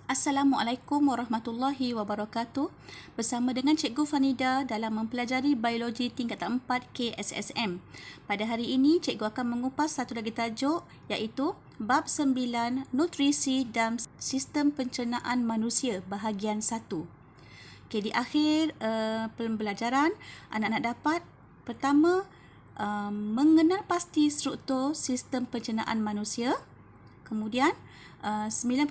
Assalamualaikum warahmatullahi wabarakatuh. Bersama dengan Cikgu Fanida dalam mempelajari Biologi tingkatan 4 KSSM. Pada hari ini, Cikgu akan mengupas satu lagi tajuk iaitu Bab 9 Nutrisi dan Sistem Pencernaan Manusia bahagian 1. Okay, di akhir pembelajaran, anak-anak dapat pertama mengenal pasti struktur sistem pencernaan manusia. Kemudian 9.2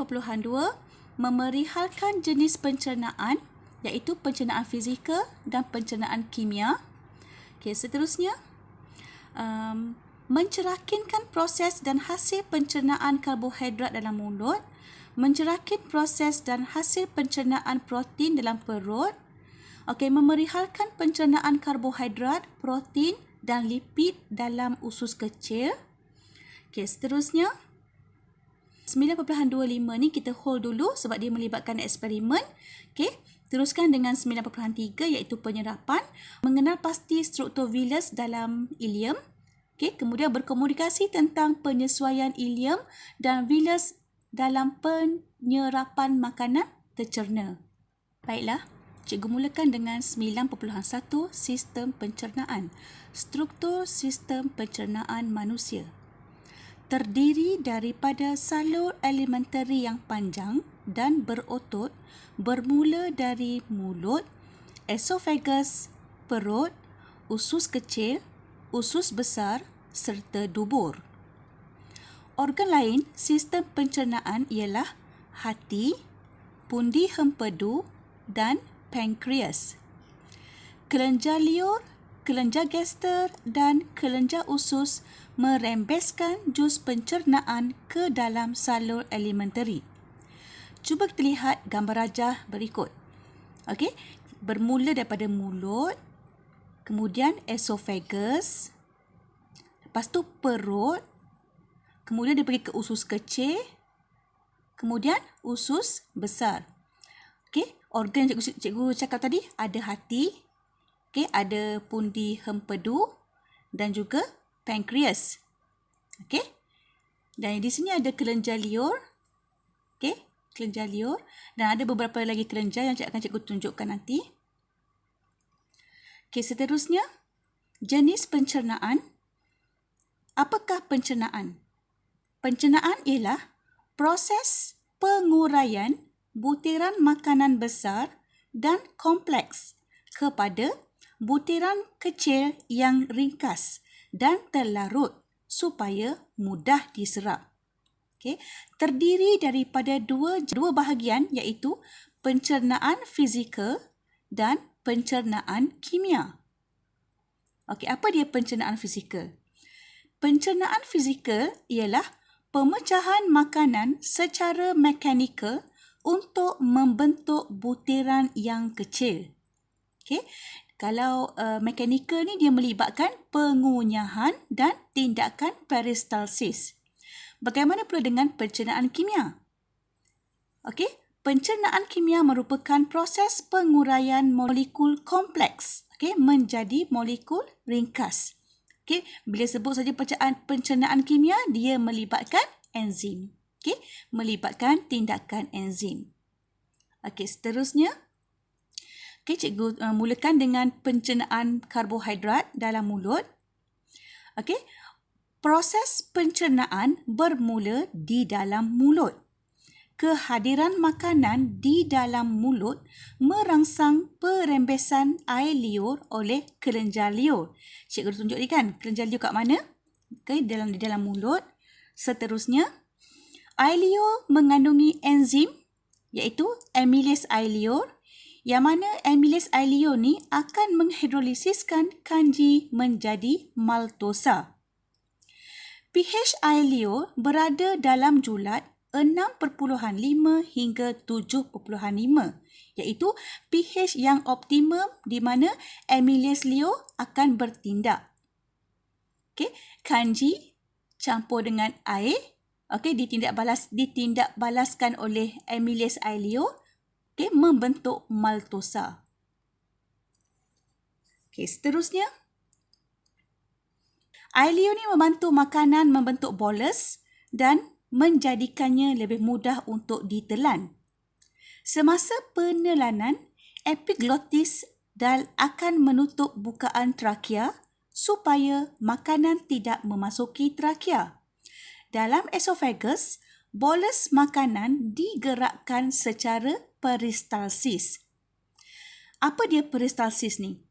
memerihalkan jenis pencernaan iaitu pencernaan fizikal dan pencernaan kimia. Okey, seterusnya mencerakinkan proses dan hasil pencernaan karbohidrat dalam mulut, mencerakin proses dan hasil pencernaan protein dalam perut. Okey, memerihalkan pencernaan karbohidrat, protein dan lipid dalam usus kecil. Okey, seterusnya 9.25 ni kita hold dulu sebab dia melibatkan eksperimen. Okey, teruskan dengan 9.3 iaitu penyerapan, mengenal pasti struktur villus dalam ileum. Okey, kemudian berkomunikasi tentang penyesuaian ileum dan villus dalam penyerapan makanan tercerna. Baiklah, cikgu mulakan dengan 9.1 sistem pencernaan. Struktur sistem pencernaan manusia terdiri daripada salur alimentari yang panjang dan berotot bermula dari mulut, esophagus, perut, usus kecil, usus besar serta dubur. Organ lain sistem pencernaan ialah hati, pundi hempedu dan pankreas. Kelenjar liur, kelenjar gester dan kelenjar usus merembeskan jus pencernaan ke dalam salur alimentari. Cuba kita lihat gambar rajah berikut. Okey, bermula daripada mulut, kemudian esophagus, lepas tu perut, kemudian dia pergi ke usus kecil, kemudian usus besar. Okey, organ yang cikgu cakap tadi ada hati, okey, ada pundi hempedu dan juga pankreas. Okey. Dan di sini ada kelenjar liur. Okey, kelenjar liur dan ada beberapa lagi kelenjar yang akan cikgu tunjukkan nanti. Okey, seterusnya jenis pencernaan. Apakah pencernaan? Pencernaan ialah proses penguraian butiran makanan besar dan kompleks kepada butiran kecil yang ringkas dan terlarut supaya mudah diserap. Okay. Terdiri daripada dua bahagian iaitu pencernaan fizikal dan pencernaan kimia. Okey, apa dia pencernaan fizikal? Pencernaan fizikal ialah pemecahan makanan secara mekanikal untuk membentuk butiran yang kecil. Okey. Kalau mekanikal ni dia melibatkan pengunyahan dan tindakan peristalsis. Bagaimana pula dengan pencernaan kimia? Okey, pencernaan kimia merupakan proses penguraian molekul kompleks, okey, menjadi molekul ringkas. Okey, bila sebut saja pencernaan kimia, dia melibatkan enzim. Okey, melibatkan tindakan enzim. Okey, seterusnya okey, cikgu mulakan dengan pencernaan karbohidrat dalam mulut. Okey, proses pencernaan bermula di dalam mulut. Kehadiran makanan di dalam mulut merangsang perembesan air liur oleh kelenjar liur. Cikgu tunjuk ni kan, kelenjar liur kat mana? Okey, di dalam mulut. Seterusnya, air liur mengandungi enzim iaitu amylase air liur, yang mana amylase air liur ni akan menghidrolisiskan kanji menjadi maltosa. pH air liur berada dalam julat 6.5 hingga 7.5 iaitu pH yang optimum di mana amylase liur akan bertindak. Okey, kanji campur dengan air, okey, ditindak balaskan oleh amylase air liur. Okay, membentuk maltosa. Okay, seterusnya, air liur ni membantu makanan membentuk bolus dan menjadikannya lebih mudah untuk ditelan. Semasa penelanan, epiglottis akan menutup bukaan trakea supaya makanan tidak memasuki trakea. Dalam esophagus, bolus makanan digerakkan secara peristalsis. Apa dia peristalsis ni?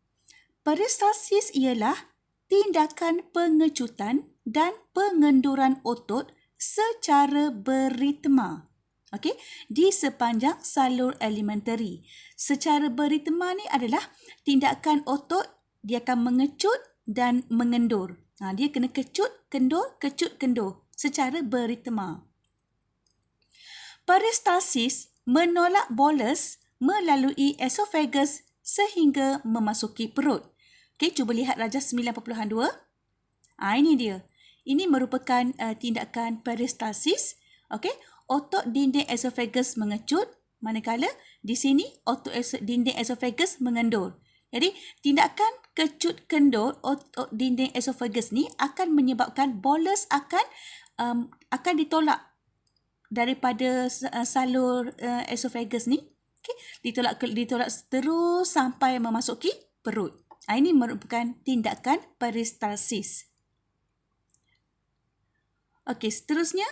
Peristalsis ialah tindakan pengecutan dan pengenduran otot secara beritma. Okey, di sepanjang salur alimentari. Secara beritma ni adalah tindakan otot dia akan mengecut dan mengendur. Dia kena kecut, kendur secara beritma. Peristalsis menolak bolus melalui esophagus sehingga memasuki perut. Okey, cuba lihat rajah 9.2. Ini dia. Ini merupakan tindakan peristalsis. Okey, otot dinding esophagus mengecut, manakala di sini otot dinding esophagus mengendur. Jadi, tindakan kecut kendur otot dinding esophagus ni akan menyebabkan bolus akan ditolak daripada salur esophagus ni. Okay, ditolak terus sampai memasuki perut. Ini merupakan tindakan peristalsis. Okey, seterusnya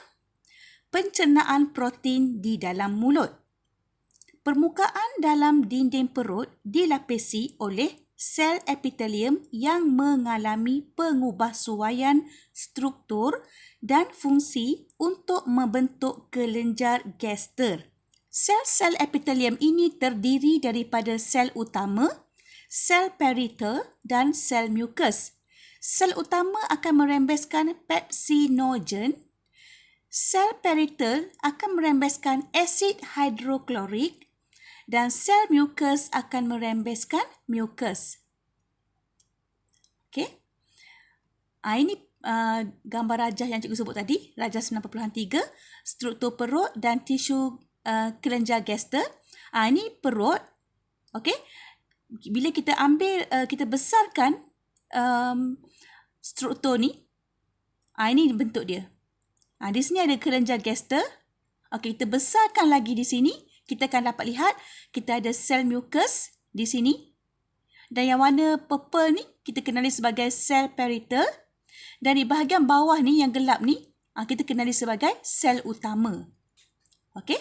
pencernaan protein di dalam mulut. Permukaan dalam dinding perut dilapisi oleh sel epitelium yang mengalami pengubahsuaian struktur dan fungsi untuk membentuk kelenjar gaster. Sel-sel epitelium ini terdiri daripada sel utama, sel peritel dan sel mucus. Sel utama akan merembeskan pepsinogen. Sel peritel akan merembeskan asid hidroklorik dan sel mucus akan merembeskan mucus. Okey. Ini gambar rajah yang cikgu sebut tadi, rajah 9.3, struktur perut dan tisu kelenjar gaster. Ini perut. Okey. Bila kita ambil, kita besarkan struktur ni, ini bentuk dia. Di sini ada kelenjar gaster. Okey, kita besarkan lagi di sini. Kita akan dapat lihat kita ada sel mucus di sini. Dan yang warna purple ni kita kenali sebagai sel peritel. Dan di bahagian bawah ni yang gelap ni kita kenali sebagai sel utama. Okey?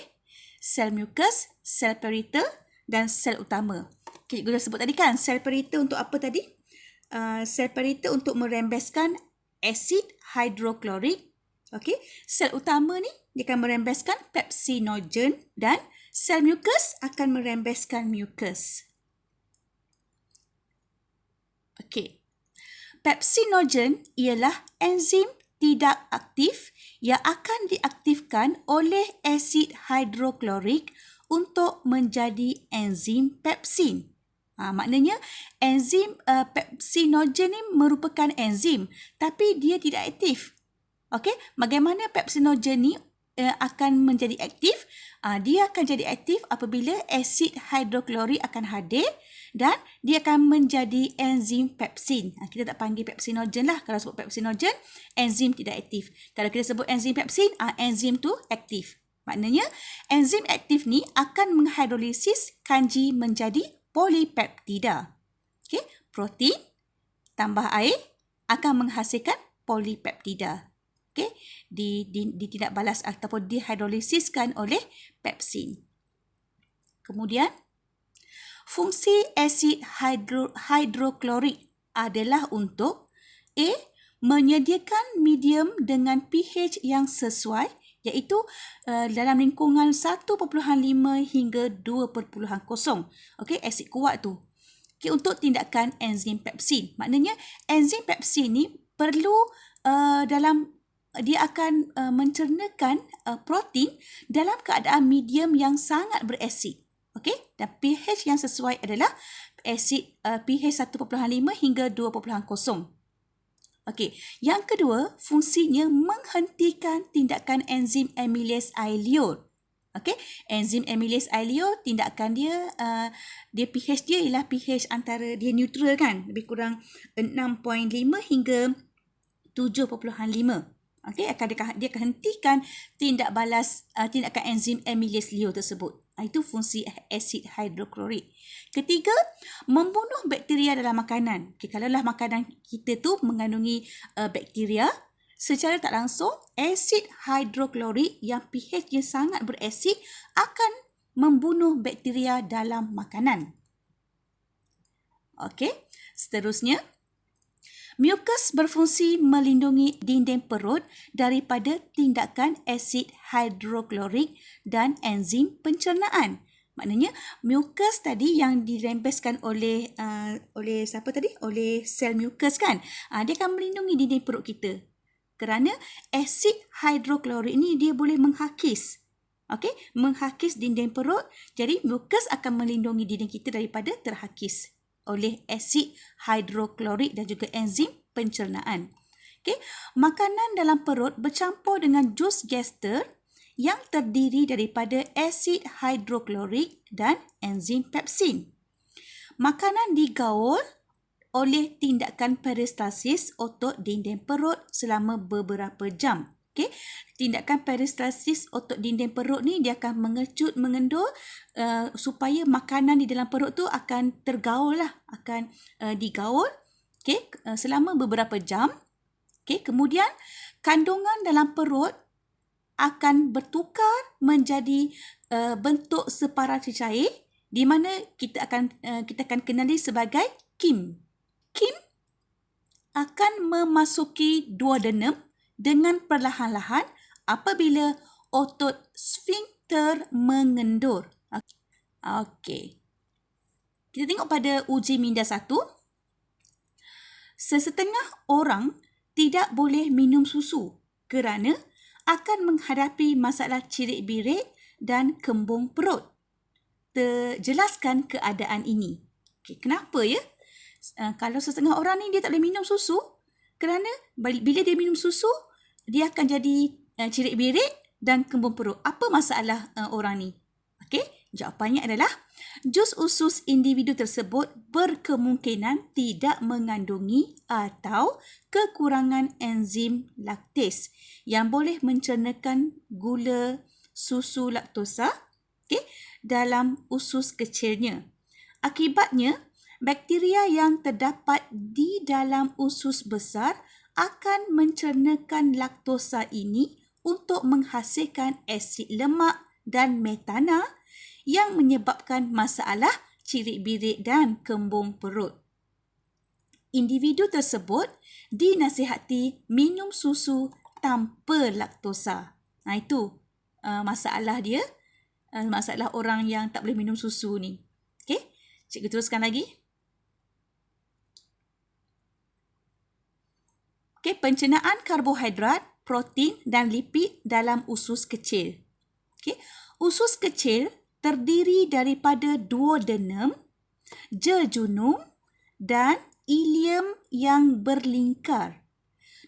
Sel mucus, sel peritel dan sel utama. Kita dah sebut tadi kan, sel peritel untuk apa tadi? Sel peritel untuk merembeskan asid hidroklorik. Okey, sel utama ni dia akan merembeskan pepsinogen dan sel mucus akan merembeskan mucus. Okey. Pepsinogen ialah enzim tidak aktif yang akan diaktifkan oleh asid hidroklorik untuk menjadi enzim pepsin. Maknanya enzim pepsinogen ni merupakan enzim tapi dia tidak aktif. Okey, bagaimana pepsinogen ni akan menjadi aktif? Dia akan jadi aktif apabila asid hidroklorik akan hadir dan dia akan menjadi enzim pepsin. Kita tak panggil pepsinogen lah. Kalau sebut pepsinogen, enzim tidak aktif. Kalau kita sebut enzim pepsin, enzim tu aktif. Maknanya enzim aktif ni akan menghidrolisis kanji menjadi polipeptida. Okey, protein tambah air akan menghasilkan polipeptida. Okey, tidak balas ataupun dihidrolisiskan oleh pepsin. Kemudian, fungsi asid hidroklorik adalah untuk A. Menyediakan medium dengan pH yang sesuai iaitu dalam lingkungan 1.5 hingga 2.0. Okey, asid kuat tu. Okey, untuk tindakan enzim pepsin. Maknanya enzim pepsin ni perlu dia akan mencernakan protein dalam keadaan medium yang sangat berasid. Okey, dan pH yang sesuai adalah asid pH 1.5 hingga 2.0. Okey, yang kedua, fungsinya menghentikan tindakan enzim amylase ileol. Okey, enzim amylase ileol tindakan dia pH dia ialah pH antara dia neutral kan, lebih kurang 6.5 hingga 7.5. Okey, dia akan hentikan tindakan enzim amylase Leo tersebut. Itu fungsi asid hidroklorik. Ketiga, membunuh bakteria dalam makanan. Okey, kalaulah makanan kita tu mengandungi bakteria, secara tak langsung asid hidroklorik yang pH-nya sangat berasid akan membunuh bakteria dalam makanan. Okey, seterusnya, mukus berfungsi melindungi dinding perut daripada tindakan asid hidroklorik dan enzim pencernaan. Maknanya mukus tadi yang dirembeskan oleh siapa tadi? Oleh sel mukus kan? Dia akan melindungi dinding perut kita. Kerana asid hidroklorik ni dia boleh menghakis. Okey, menghakis dinding perut. Jadi mukus akan melindungi dinding kita daripada terhakis oleh asid hidroklorik dan juga enzim pencernaan. Okey, makanan dalam perut bercampur dengan jus gester yang terdiri daripada asid hidroklorik dan enzim pepsin. Makanan digaul oleh tindakan peristalsis otot dinding perut selama beberapa jam. Okey, tindakan peristalsis otot dinding perut ni dia akan mengecut, mengendur supaya makanan di dalam perut tu akan tergaul lah, akan digaul. Okey, selama beberapa jam. Okey, kemudian kandungan dalam perut akan bertukar menjadi bentuk separuh cecair di mana kita akan kenali sebagai KIM. KIM akan memasuki duodenum dengan perlahan-lahan apabila otot sfinkter mengendur. Okey. Kita tengok pada uji minda 1. Sesetengah orang tidak boleh minum susu kerana akan menghadapi masalah cirit-birit dan kembung perut. Jelaskan keadaan ini. Okey, kenapa ya? Kalau sesetengah orang ni dia tak boleh minum susu kerana bila dia minum susu dia akan jadi cirit-birit dan kembung perut. Apa masalah orang ni? Okey, jawapannya adalah jus usus individu tersebut berkemungkinan tidak mengandungi atau kekurangan enzim laktase yang boleh mencernakan gula susu laktosa dalam usus kecilnya. Akibatnya, bakteria yang terdapat di dalam usus besar akan mencernakan laktosa ini untuk menghasilkan asid lemak dan metana yang menyebabkan masalah cirit-birit dan kembung perut. Individu tersebut dinasihati minum susu tanpa laktosa. Itu masalah dia, masalah orang yang tak boleh minum susu ni. Okey, cikgu teruskan lagi. Okey, pencernaan karbohidrat, protein dan lipid dalam usus kecil. Okey, usus kecil terdiri daripada duodenum, jejunum dan ileum yang berlingkar.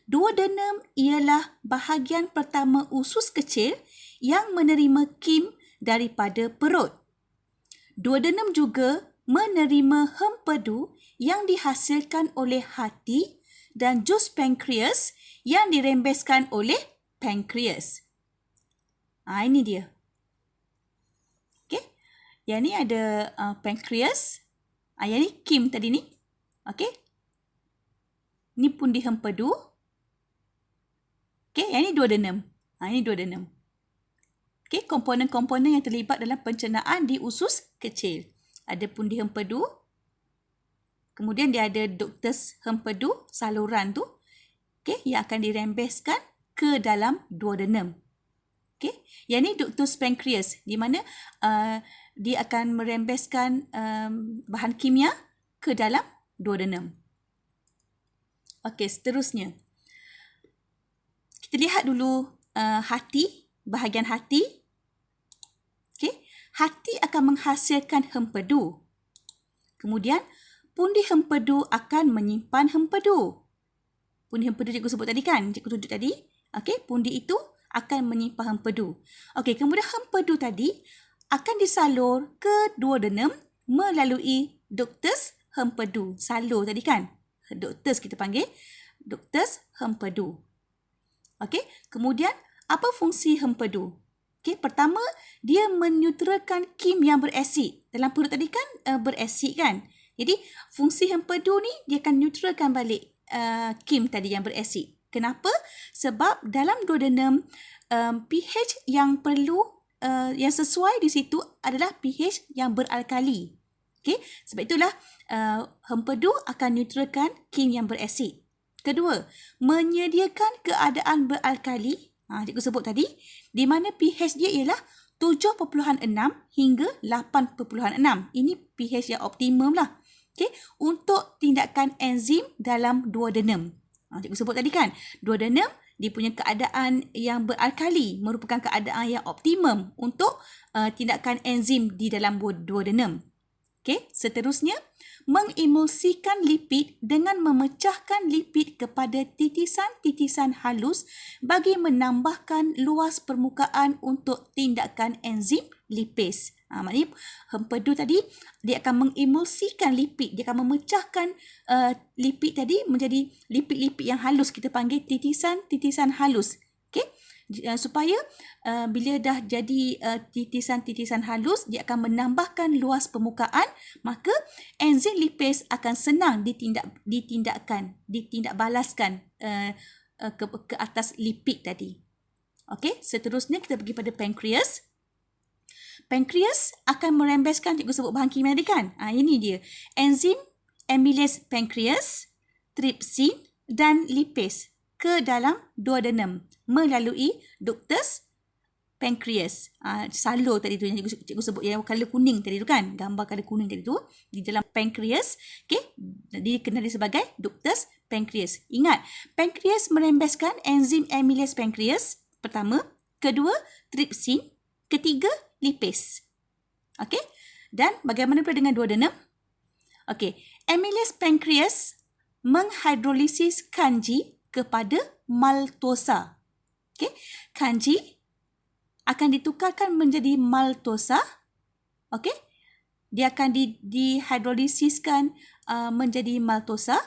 Duodenum ialah bahagian pertama usus kecil yang menerima KIM daripada perut. Duodenum juga menerima hempedu yang dihasilkan oleh hati dan jus pankreas yang dirembeskan oleh pankreas. Ini dia. Okey. Yang ni ada pankreas. Yang ni KIM tadi ni. Okey. Ni pundi hempedu. Okey, yang ni duodenum. Ini duodenum. Okey, komponen-komponen yang terlibat dalam pencernaan di usus kecil. Ada pundi hempedu. Kemudian dia ada ductus hempedu, saluran tu. Okey, yang akan dirembeskan ke dalam duodenum. Okey, yang ni ductus pankreas di mana dia akan merembeskan bahan kimia ke dalam duodenum. Okey, seterusnya. Kita lihat dulu hati, bahagian hati. Okey, hati akan menghasilkan hempedu. Kemudian pundi hempedu akan menyimpan hempedu. Pundi hempedu cikgu sebut tadi kan? Cikgu tunjuk tadi. Okey, pundi itu akan menyimpan hempedu. Okey, kemudian hempedu tadi akan disalur ke duodenum melalui ductus hempedu. Salur tadi kan? Ductus kita panggil. Ductus hempedu. Okey, kemudian apa fungsi hempedu? Okey, pertama dia menetralkan kim yang berasid. Dalam perut tadi kan berasid kan? Jadi fungsi hempedu ni dia akan neutralkan balik kim tadi yang berasid. Kenapa? Sebab dalam duodenum pH yang perlu yang sesuai di situ adalah pH yang beralkali. Okey, sebab itulah hempedu akan neutralkan kim yang berasid. Kedua, menyediakan keadaan beralkali. Cikgu sebut tadi, di mana pH dia ialah 7.6 hingga 8.6. Ini pH yang optimum lah. Okay? Untuk tindakan enzim dalam duodenum. Cikgu sebut tadi kan, duodenum dia punya keadaan yang beralkali merupakan keadaan yang optimum untuk tindakan enzim di dalam duodenum. Okay? Seterusnya, mengemulsikan lipid dengan memecahkan lipid kepada titisan-titisan halus bagi menambahkan luas permukaan untuk tindakan enzim lipase. Maknanya hempedu tadi dia akan mengemulsikan lipid, dia akan memecahkan lipid tadi menjadi lipid-lipid yang halus, kita panggil titisan-titisan halus. Okey? Supaya bila dah jadi titisan-titisan halus, dia akan menambahkan luas permukaan, maka enzim lipase akan senang ditindakbalaskan ke atas lipid tadi. Okey, seterusnya kita pergi pada pankreas. Pankreas akan merembeskan, cikgu sebut bahan kimia tadi kan? Ini dia. Enzim amylase pankreas, trypsin dan lipase ke dalam duodenum melalui ductus pankreas. Salur tadi tu yang cikgu sebut yang color kuning tadi tu kan? Gambar color kuning tadi tu di dalam pankreas. Okey, dikenali sebagai ductus pankreas. Ingat, pankreas merembeskan enzim amylase pankreas pertama, kedua trypsin, ketiga lipase. Okey? Dan bagaimana pula dengan duodenum? Okey, amylase pankreas menghidrolisis kanji kepada maltosa. Okey, kanji akan ditukarkan menjadi maltosa. Okey? Dia akan dihidrolisiskan menjadi maltosa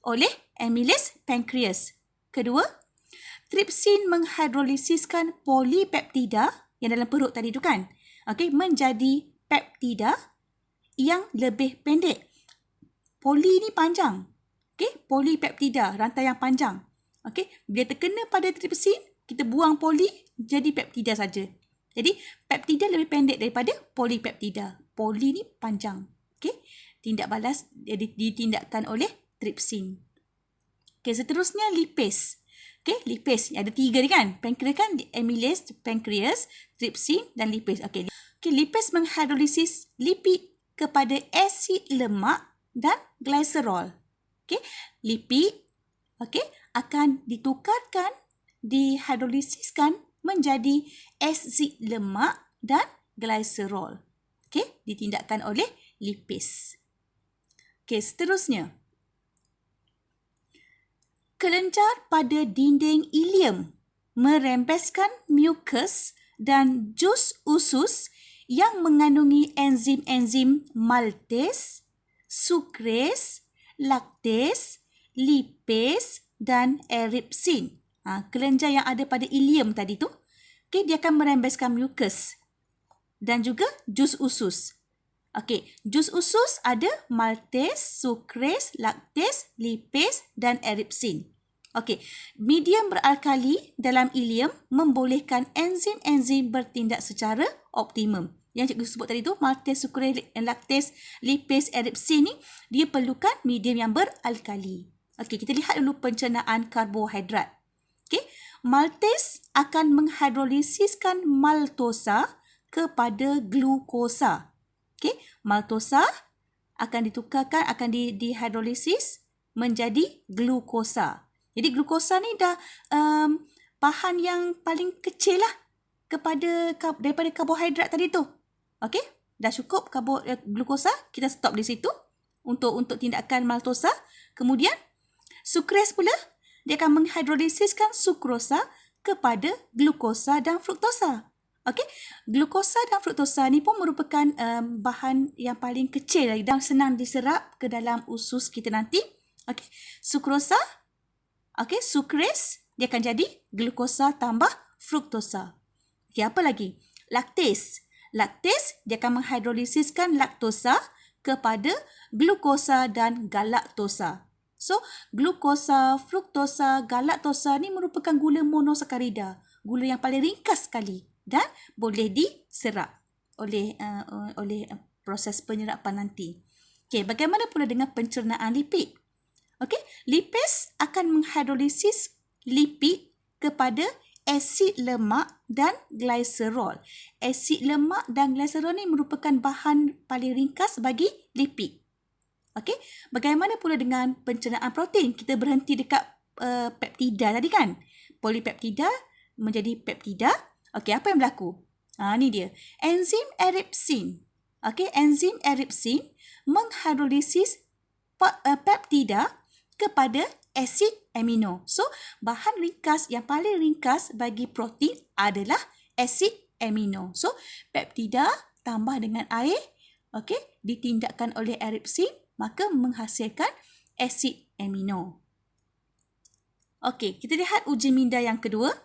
oleh amylase pankreas. Kedua, trypsin menghidrolisiskan polipeptida yang dalam perut tadi tu kan, okey, menjadi peptida yang lebih pendek. Poli ni panjang. Okey, polipeptida, rantai yang panjang. Okey, bila terkena pada trypsin, kita buang poli, jadi peptida saja. Jadi, peptida lebih pendek daripada polipeptida. Poli ni panjang. Okey, tindak balas ditindakkan oleh trypsin. Okey, seterusnya lipase. Okey, lipase ada 3 ni kan? Pankreas kan amylase, pankreas, trypsin dan lipase. Okey, lipase menghidrolisis lipid kepada asid lemak dan glycerol. Okey, lipid akan ditukarkan, dihidrolisiskan menjadi asid lemak dan glycerol. Okey, ditindakkan oleh lipase. Okey, seterusnya. Kelenjar pada dinding ileum merembeskan mukus dan jus usus yang mengandungi enzim-enzim maltase, sukrase, laktase, lipase dan eripsin. Kelenjar yang ada pada ileum tadi tu, okay, dia akan merembeskan mukus dan juga jus usus. Okey, jus usus ada maltase, sukrase, laktase, lipase dan eripsin. Okey, medium beralkali dalam ileum membolehkan enzim-enzim bertindak secara optimum. Yang cikgu sebut tadi tu, maltase, sukrase, laktase, lipase, eripsin ni, dia perlukan medium yang beralkali. Okey, kita lihat dulu pencernaan karbohidrat. Okey, maltase akan menghidrolisiskan maltosa kepada glukosa. Okey, maltosa akan ditukarkan, akan dihidrolisis menjadi glukosa. Jadi glukosa ni dah bahan yang paling kecil lah daripada karbohidrat tadi tu. Okey, dah cukup glukosa, kita stop di situ untuk tindakan maltosa. Kemudian sukrase pula, dia akan menghidrolisiskan sukrosa kepada glukosa dan fruktosa. Okey, glukosa dan fruktosa ni pun merupakan bahan yang paling kecil lagi dan senang diserap ke dalam usus kita nanti. Okey, sukrosa, okey, sukrase dia akan jadi glukosa tambah fruktosa. Okey, apa lagi? Laktase. Laktase, dia akan menghidrolisiskan laktosa kepada glukosa dan galaktosa. So, glukosa, fruktosa, galaktosa ni merupakan gula monosakarida. Gula yang paling ringkas sekali dan boleh diserap oleh proses penyerapan nanti. Okey, bagaimana pula dengan pencernaan lipid? Okey, lipase akan menghidrolisis lipid kepada asid lemak dan gliserol. Asid lemak dan gliserol ni merupakan bahan paling ringkas bagi lipid. Okey, bagaimana pula dengan pencernaan protein? Kita berhenti dekat peptida tadi kan? Polipeptida menjadi peptida. Okey, apa yang berlaku? Ni dia. Enzim eripsin. Okey, enzim eripsin menghidrolisis peptida kepada asid amino. So, bahan ringkas yang paling ringkas bagi protein adalah asid amino. So, peptida tambah dengan air, okey, ditindakkan oleh eripsin, maka menghasilkan asid amino. Okey, kita lihat uji minda yang kedua.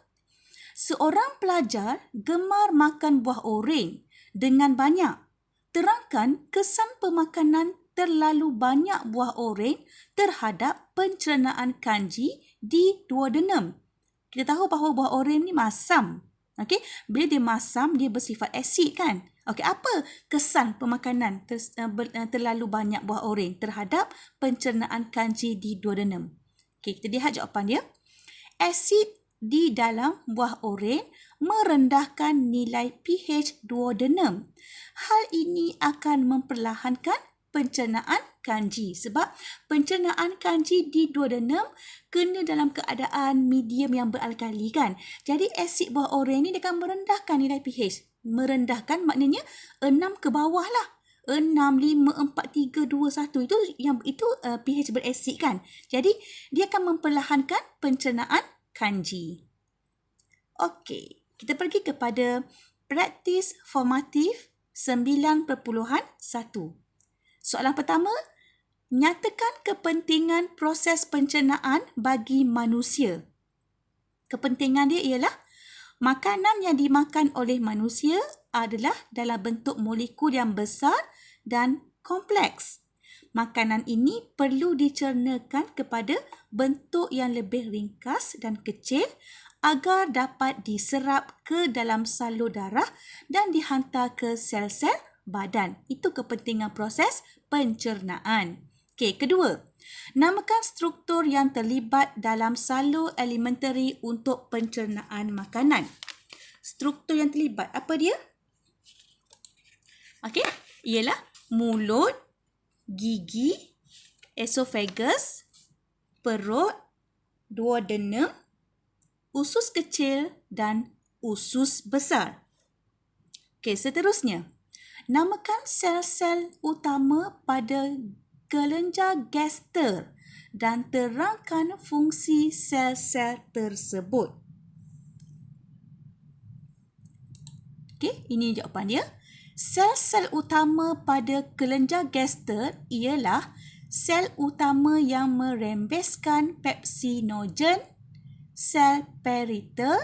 Seorang pelajar gemar makan buah oren dengan banyak. Terangkan kesan pemakanan terlalu banyak buah oren terhadap pencernaan kanji di duodenum. Kita tahu bahawa buah oren ni masam. Okey, bila dia masam, dia bersifat asid kan? Okey, apa kesan pemakanan terlalu banyak buah oren terhadap pencernaan kanji di duodenum? Okey, kita lihat jawapan dia. Asid di dalam buah oren merendahkan nilai pH duodenum. Hal ini akan memperlahankan pencernaan kanji sebab pencernaan kanji di duodenum kena dalam keadaan medium yang beralkali kan. Jadi asid buah oren ni dia akan merendahkan nilai pH. Merendahkan maknanya 6 ke bawah lah. 6, 5, 4, 3, 2, 1 itu pH berasid kan. Jadi dia akan memperlahankan pencernaan kanji. Okey, kita pergi kepada praktis formatif 9.1. Soalan pertama, nyatakan kepentingan proses pencernaan bagi manusia. Kepentingan dia ialah makanan yang dimakan oleh manusia adalah dalam bentuk molekul yang besar dan kompleks. Makanan ini perlu dicernakan kepada bentuk yang lebih ringkas dan kecil agar dapat diserap ke dalam salur darah dan dihantar ke sel-sel badan. Itu kepentingan proses pencernaan. Okey, kedua, namakan struktur yang terlibat dalam salur alimentari untuk pencernaan makanan. Struktur yang terlibat, apa dia? Okey, ialah mulut, gigi, esophagus, perut, duodenum, usus kecil dan usus besar. Okey, seterusnya. Namakan sel-sel utama pada kelenjar gaster dan terangkan fungsi sel-sel tersebut. Okey, ini jawapan dia. Sel-sel utama pada kelenjar gaster ialah sel utama yang merembeskan pepsinogen, sel peritel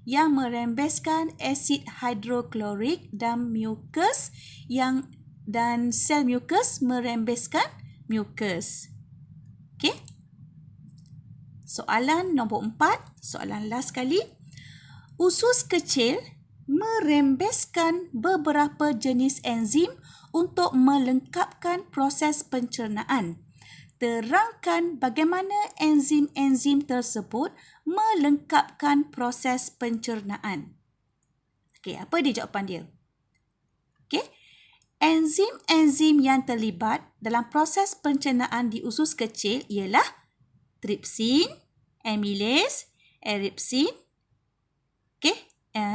yang merembeskan asid hidroklorik dan mukus dan sel mukus merembeskan mukus. Okey. Soalan nombor 4, soalan last sekali. Usus kecil merembeskan beberapa jenis enzim untuk melengkapkan proses pencernaan. Terangkan bagaimana enzim-enzim tersebut melengkapkan proses pencernaan. Okey, apa dia jawapan dia? Okey. Enzim-enzim yang terlibat dalam proses pencernaan di usus kecil ialah tripsin, amylase, eripsin,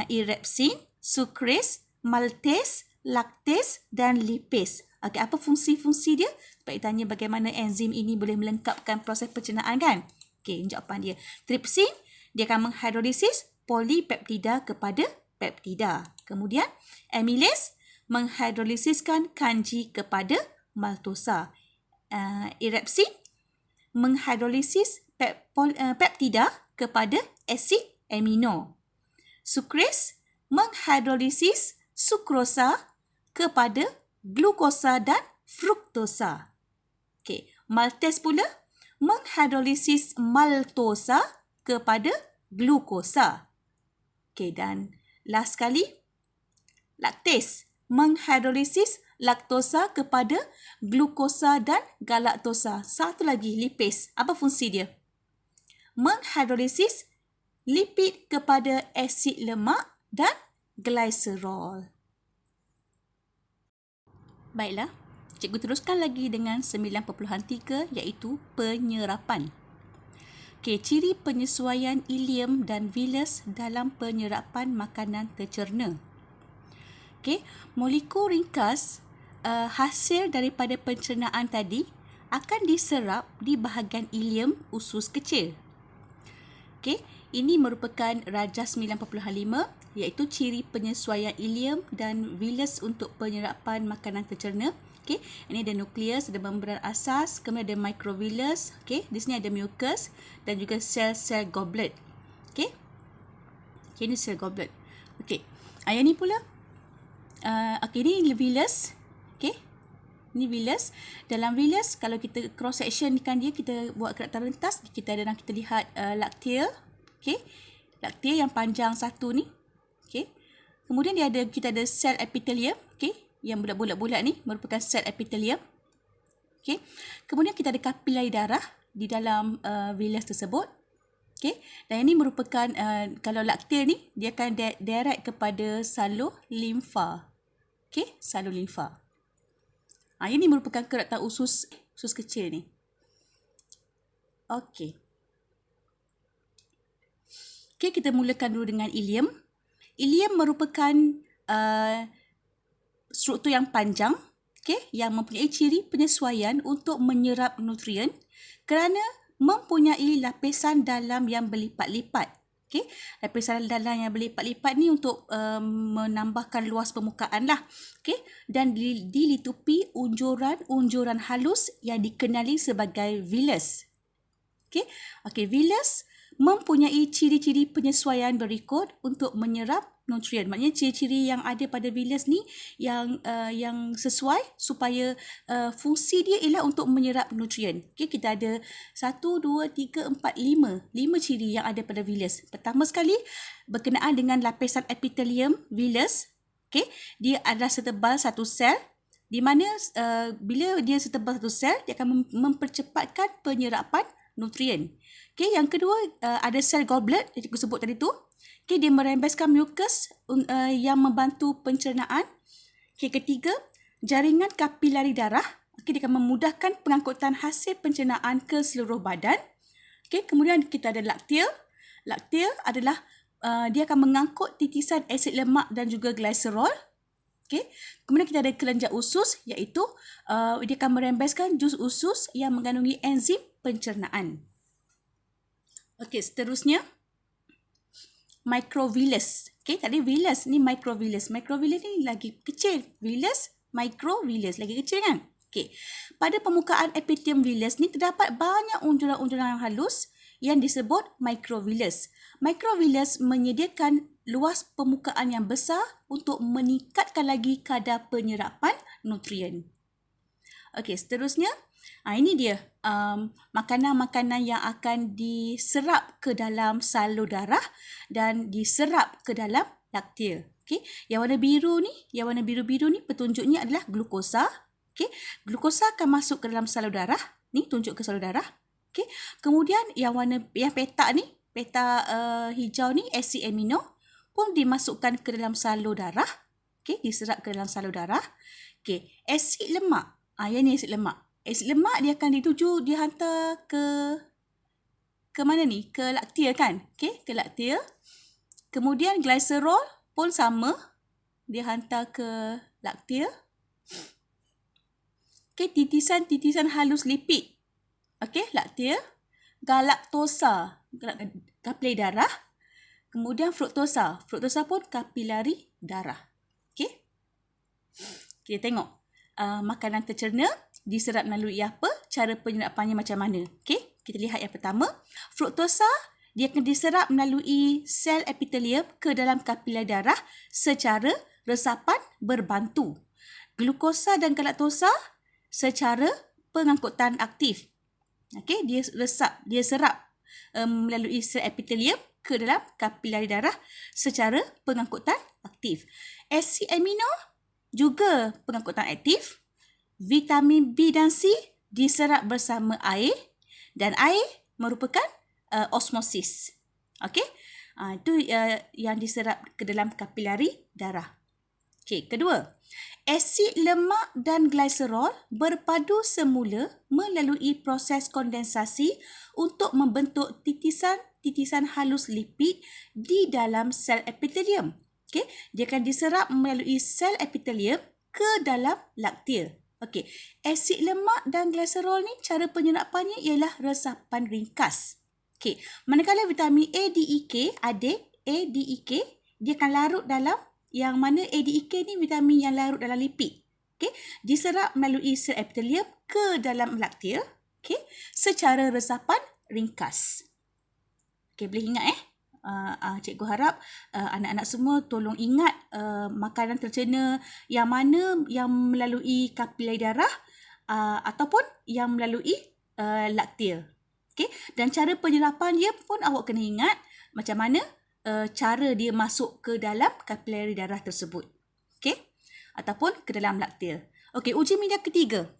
irepsin, sucrase, maltase, laktase dan lipase. Okey, apa fungsi-fungsi dia? Sebab ditanya bagaimana enzim ini boleh melengkapkan proses pencernaan kan? Okey, jawapan dia. Tripsin, dia akan menghidrolisis polipeptida kepada peptida. Kemudian, amylase menghidrolisiskan kanji kepada maltosa. Irepsin menghidrolisis peptida kepada asid amino. Sukres menghidrolisis sukrosa kepada glukosa dan fruktosa. Okey, maltase pula menghidrolisis maltosa kepada glukosa. Okey, dan last sekali, laktase menghidrolisis laktosa kepada glukosa dan galaktosa. Satu lagi, lipase. Apa fungsi dia? Menghidrolisis lipid kepada asid lemak dan gliserol. Baiklah, cikgu teruskan lagi dengan 9.3 iaitu penyerapan. Okey, ciri penyesuaian ileum dan villus dalam penyerapan makanan tercerna. Okey, molekul ringkas hasil daripada pencernaan tadi akan diserap di bahagian ileum usus kecil. Okey, ini merupakan rajah 9.5 iaitu ciri penyesuaian ileum dan villus untuk penyerapan makanan tercerna. Okey, ini ada nukleus, ada membran asas, kemudian ada microvillus. Okey, di sini ada mucus dan juga sel-sel goblet. Okey. Okey, ini sel goblet. Okey. Yang ni pula okey, ini villus. Okey. Ini villus. Dalam villus, kalau kita cross sectionkan dia, kita buat keratan rentas, kita lihat laktil. Okey. Laktil yang panjang satu ni. Okey. Kemudian kita ada sel epithelium. Okey. Yang bulat-bulat ni merupakan sel epithelium. Okey. Kemudian kita ada kapilari darah di dalam villus tersebut. Okey. Dan ini merupakan kalau laktil ni dia akan direct kepada salur limfa. Okey, salur limfa. Ini merupakan keratan usus kecil ni. Okey. Okey, kita mulakan dulu dengan ileum. Ileum merupakan struktur yang panjang, okey, yang mempunyai ciri penyesuaian untuk menyerap nutrien kerana mempunyai lapisan dalam yang berlipat-lipat. Okey, lapisan dalam yang berlipat-lipat ni untuk menambahkan luas permukaan lah. Okey, dan dilitupi unjuran halus yang dikenali sebagai villus. Okey, villus mempunyai ciri-ciri penyesuaian berikut untuk menyerap nutrien. Maknanya ciri-ciri yang ada pada villus ni yang sesuai supaya fungsi dia ialah untuk menyerap nutrien. Okey, kita ada 1, 2, 3, 4, 5 ciri yang ada pada villus. Pertama sekali berkenaan dengan lapisan epithelium villus. Okey, dia adalah setebal satu sel di mana bila dia setebal satu sel dia akan mempercepatkan penyerapan nutrien. Okey, yang kedua ada sel goblet yang aku sebut tadi tu. Okey, dia merembeskan mucus yang membantu pencernaan. Okey, ketiga, jaringan kapilari darah. Okey, dia akan memudahkan pengangkutan hasil pencernaan ke seluruh badan. Okey, kemudian kita ada laktil. Laktil adalah dia akan mengangkut titisan asid lemak dan juga gliserol. Okey, kemudian kita ada kelenjar usus iaitu dia akan merembeskan jus usus yang mengandungi enzim pencernaan. Okey, seterusnya microvillus. Okey, tadi villus ni microvillus. Microvillus ni lagi kecil. Villus, microvillus lagi kecil kan? Okey. Pada permukaan epithelium villus ni terdapat banyak unjuran-unjuran halus yang disebut microvillus. Microvillus menyediakan luas permukaan yang besar untuk meningkatkan lagi kadar penyerapan nutrien. Okey, seterusnya ini dia makanan-makanan yang akan diserap ke dalam salur darah dan diserap ke dalam laktil. Okey, yang warna biru ni petunjuknya adalah glukosa. Okey, glukosa akan masuk ke dalam salur darah. Ni tunjuk ke salur darah. Okey, kemudian yang peta hijau ni asid amino pun dimasukkan ke dalam salur darah. Okey, diserap ke dalam salur darah. Okey, asid lemak. Yang ni asid lemak. Asid lemak dia akan dihantar ke mana ni? Ke laktil kan? Okey, ke laktil. Kemudian gliserol pun sama. Dia hantar ke laktil. Okey, titisan halus lipid. Okey, laktil. Galaktosa, kapilari darah. Kemudian fruktosa. Fruktosa pun kapilari darah. Okey. Kita tengok makanan tercerna diserap melalui apa? Cara penyerapannya macam mana? Okey, kita lihat yang pertama. Fruktosa dia akan diserap melalui sel epitelium ke dalam kapilari darah secara resapan berbantu. Glukosa dan galaktosa secara pengangkutan aktif. Okey, dia serap melalui sel epitelium ke dalam kapilari darah secara pengangkutan aktif. Asid amino juga pengangkutan aktif. Vitamin B dan C diserap bersama air dan air merupakan osmosis. Okey, itu yang diserap ke dalam kapilari darah. Okey, kedua, asid lemak dan gliserol berpadu semula melalui proses kondensasi untuk membentuk titisan halus lipid di dalam sel epitelium. Okey, dia akan diserap melalui sel epitelium ke dalam laktil. Okey, asid lemak dan gliserol ni cara penyerapannya ialah resapan ringkas. Okey, manakala vitamin A, D, E, K, adik A, D, E, K, dia akan larut dalam yang mana A, D, E, K ni vitamin yang larut dalam lipid. Okey, diserap melalui sel epitelium ke dalam laktil, okey, secara resapan ringkas. Okey, boleh ingat cikgu harap anak-anak semua tolong ingat makanan tercena yang mana yang melalui kapilari darah ataupun yang melalui laktil. Okey, dan cara penyerapan dia pun awak kena ingat macam mana cara dia masuk ke dalam kapilari darah tersebut. Okey, ataupun ke dalam laktil. Okey, uji minda ketiga.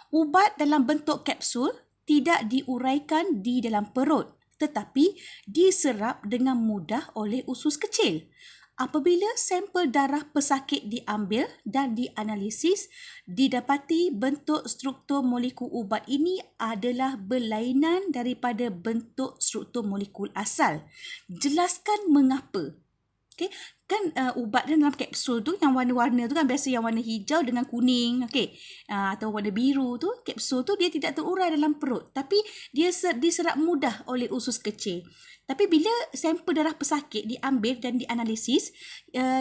Ubat dalam bentuk kapsul tidak diuraikan di dalam perut tetapi diserap dengan mudah oleh usus kecil. Apabila sampel darah pesakit diambil dan dianalisis, didapati bentuk struktur molekul ubat ini adalah berlainan daripada bentuk struktur molekul asal. Jelaskan mengapa. Okay. Kan ubat dalam kapsul tu yang warna-warna tu kan biasa yang warna hijau dengan kuning, okay, atau warna biru tu, kapsul tu dia tidak terurai dalam perut tapi dia diserap mudah oleh usus kecil. Tapi bila sampel darah pesakit diambil dan dianalisis,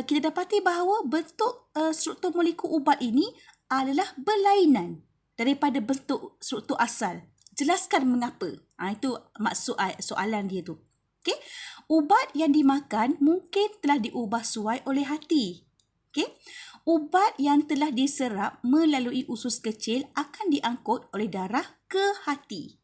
kita dapati bahawa bentuk struktur molekul ubat ini adalah berlainan daripada bentuk struktur asal. Jelaskan mengapa. Itu maksud soalan dia tu. Okay. Ubat yang dimakan mungkin telah diubah suai oleh hati. Okay. Ubat yang telah diserap melalui usus kecil akan diangkut oleh darah ke hati.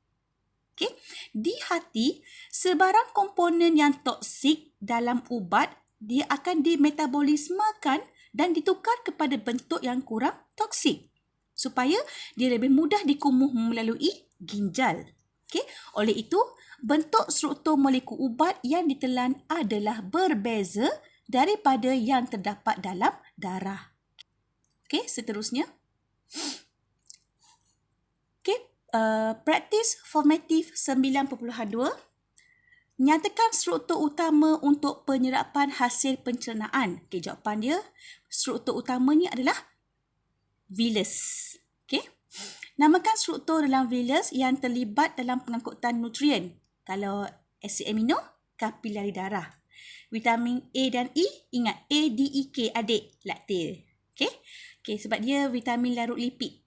Okay. Di hati, sebarang komponen yang toksik dalam ubat dia akan dimetabolismekan dan ditukar kepada bentuk yang kurang toksik supaya dia lebih mudah dikumuh melalui ginjal. Okay. Oleh itu, bentuk struktur molekul ubat yang ditelan adalah berbeza daripada yang terdapat dalam darah. Okey, seterusnya. Okey, praktis formatif 9.2. Nyatakan struktur utama untuk penyerapan hasil pencernaan. Okey, jawapan dia, struktur utamanya adalah villus. Okey. Namakan struktur dalam villus yang terlibat dalam pengangkutan nutrien. Kalau asid amino, kapilari darah. Vitamin A dan E, ingat A, D, E, K, adik, laktil. Okey. Okey, sebab dia vitamin larut lipid.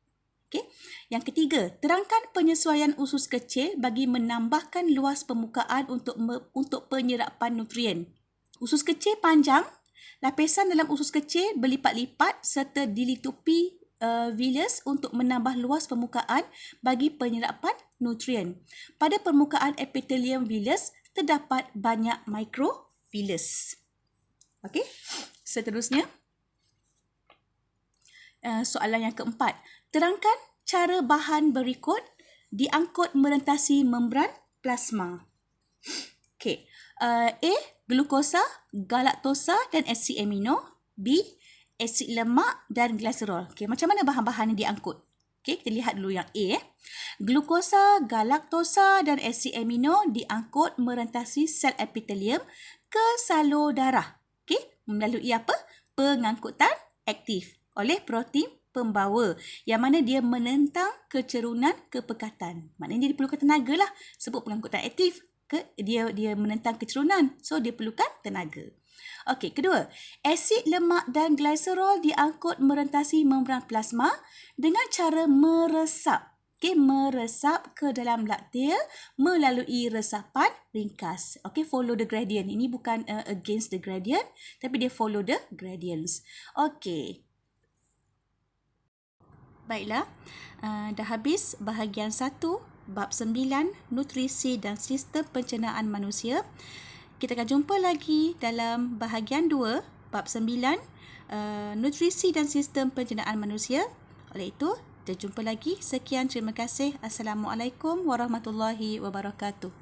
Okey. Yang ketiga, terangkan penyesuaian usus kecil bagi menambahkan luas permukaan untuk penyerapan nutrien. Usus kecil panjang, lapisan dalam usus kecil berlipat-lipat serta dilitupi villus untuk menambah luas permukaan bagi penyerapan nutrien. Pada permukaan epitelium villus terdapat banyak microvillus. Okey. Seterusnya, soalan yang keempat. Terangkan cara bahan berikut diangkut merentasi membran plasma. Okey. A, glukosa, galaktosa dan asid amino. B, asid lemak dan gliserol. Okey, macam mana bahan-bahan yang diangkut? Okey, kita lihat dulu yang A. Glukosa, galaktosa dan asid amino diangkut merentasi sel epitelium ke salur darah. Okey, melalui apa? Pengangkutan aktif oleh protein pembawa yang mana dia menentang kecerunan kepekatan. Maknanya dia diperlukan tenaga lah. Sebut pengangkutan aktif, dia menentang kecerunan. So, dia perlukan tenaga. Okey, kedua, asid lemak dan gliserol diangkut merentasi membran plasma dengan cara meresap. Okey, meresap ke dalam laktil melalui resapan ringkas. Okey, follow the gradient. Ini bukan against the gradient, tapi dia follow the gradients. Okey. Baiklah, dah habis bahagian 1, bab 9, nutrisi dan sistem pencernaan manusia. Kita akan jumpa lagi dalam bahagian 2, bab 9, nutrisi dan sistem pencernaan manusia. Oleh itu, kita jumpa lagi. Sekian, terima kasih. Assalamualaikum warahmatullahi wabarakatuh.